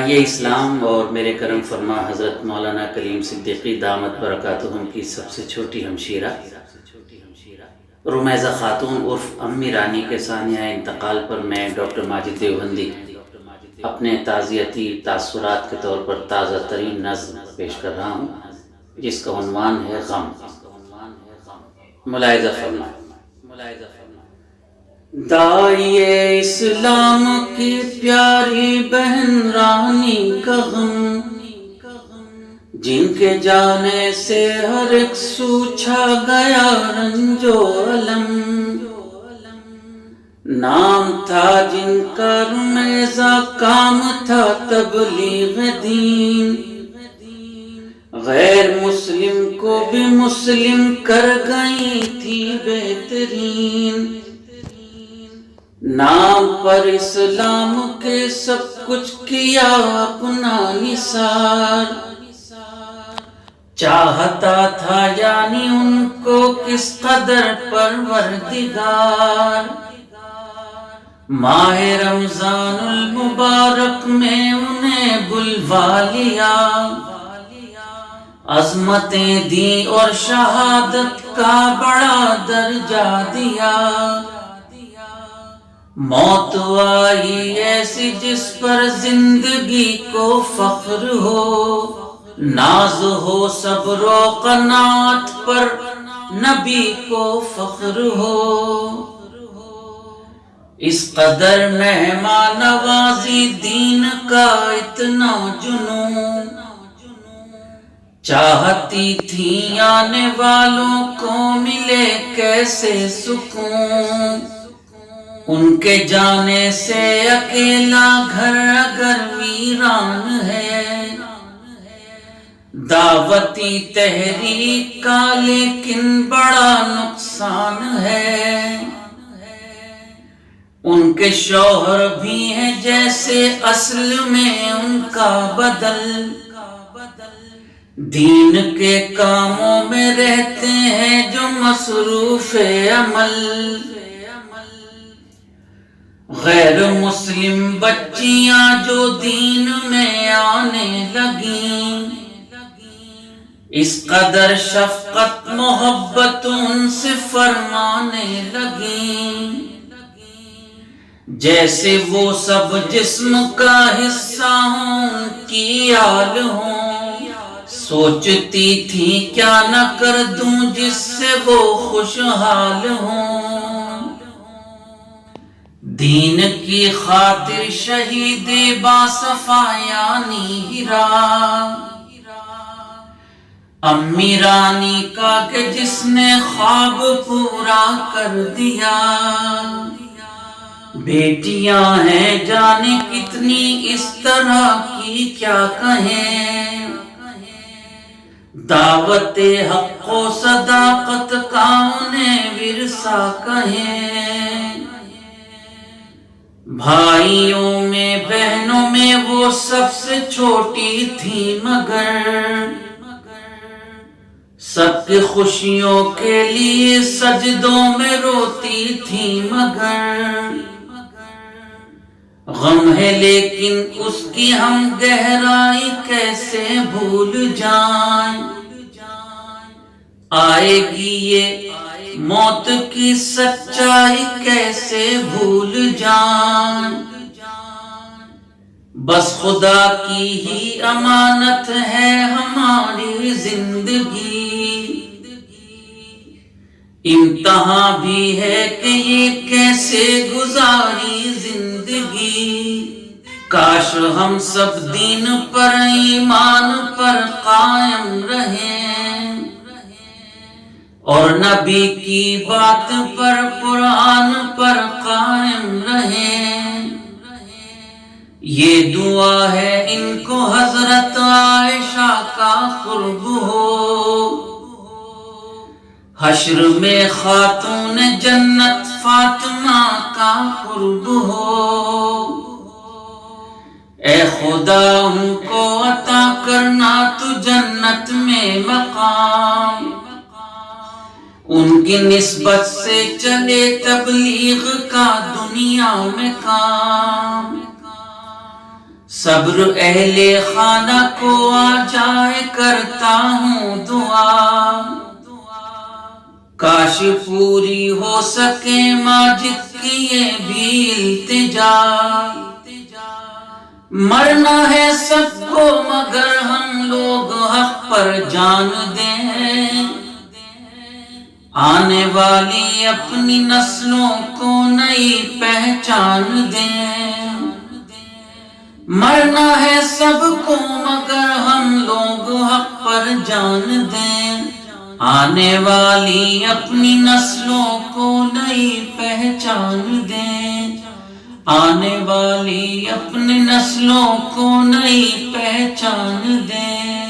داعیہ اسلام اور میرے کرم فرما حضرت مولانا کلیم صدیقی دامت برکاتہم کی سب سے چھوٹی ہمشیرہ رمیزہ خاتون عرف امی رانی کے ثانیہ انتقال پر میں ڈاکٹر ماجد دیوبندی اپنے تعزیتی تاثرات کے طور پر تازہ ترین نظم پیش کر رہا ہوں، جس کا عنوان ہے غم۔ ملاحظہ فرمائیں۔ داعیہ اسلام کی پیاری بہن رانی کا غم، جن کے جانے سے ہر ایک سو چھا گیا رنج و علم، نام تھا جن کا رمیزہ، کام تھا تبلیغ دین، غیر مسلم کو بھی مسلم کر گئی تھی بہترین، نام پر اسلام کے سب کچھ کیا اپنا نثار، چاہتا تھا یعنی ان کو کس قدر پروردگار، ماہ رمضان المبارک میں انہیں بلوا لیا، عظمتیں دی اور شہادت کا بڑا درجہ دیا، موت آئی ایسی جس پر زندگی کو فخر ہو، ناز ہو صبر و قناعت پر نبی کو فخر ہو، اس قدر مہمان نوازی دین کا اتنا جنون، چاہتی تھی آنے والوں کو ملے کیسے سکون، ان کے جانے سے اکیلا گھر اگر ویران ہے، دعوتی تحریک کا لیکن بڑا نقصان ہے، ان کے شوہر بھی ہیں جیسے اصل میں ان کا بدل، دین کے کاموں میں رہتے ہیں جو مصروف عمل، غیر مسلم بچیاں جو دین میں آنے لگیں، اس قدر شفقت محبت ان سے فرمانے لگیں، جیسے وہ سب جسم کا حصہ ہوں ان کی آل ہوں، سوچتی تھی کیا نہ کر دوں جس سے وہ خوشحال ہوں، دین کی خاطر شہید باصفا یعنی ہیرا، امی رانی کا کہ جس نے خواب پورا کر دیا، بیٹیاں ہیں جانے کتنی اس طرح کی کیا کہیں، دعوت حق و صداقت کا انہیں ورثہ کہیں، بھائیوں میں بہنوں میں وہ سب سے چھوٹی تھی مگر سب کی خوشیوں کے لیے سجدوں میں روتی تھی مگر غم ہے لیکن اس کی ہم گہرائی کیسے بھول جائیں، آئے گی یہ موت کی سچائی کیسے بھول جائیں، بس خدا کی ہی امانت ہے ہماری زندگی، امتحان بھی ہے کہ یہ کیسے گزاری زندگی، کاش ہم سب دین پر ایمان پر قائم رہیں، اور نبی کی بات پر قرآن پر قائم رہیں، یہ دعا ہے ان کو حضرت عائشہ کا قرب ہو، حشر میں خاتون جنت فاطمہ کا قرب ہو، اے خدا ان کو عطا کرنا تو جنت میں مقام، ان کی نسبت سے چلے تبلیغ کا دنیا میں کام، صبر اہل خانہ کو آ جائے کرتا ہوں دعا، کاش پوری ہو سکے ماجد کی یہ بھی التجا، مرنا ہے سب کو مگر ہم لوگ حق پر جان دیں، آنے والی اپنی نسلوں کو نئی پہچان دیں، مرنا ہے سب کو مگر ہم لوگ حق پر جان دیں، آنے والی اپنی نسلوں کو نئی پہچان دیں، آنے والی اپنی نسلوں کو نئی پہچان دیں۔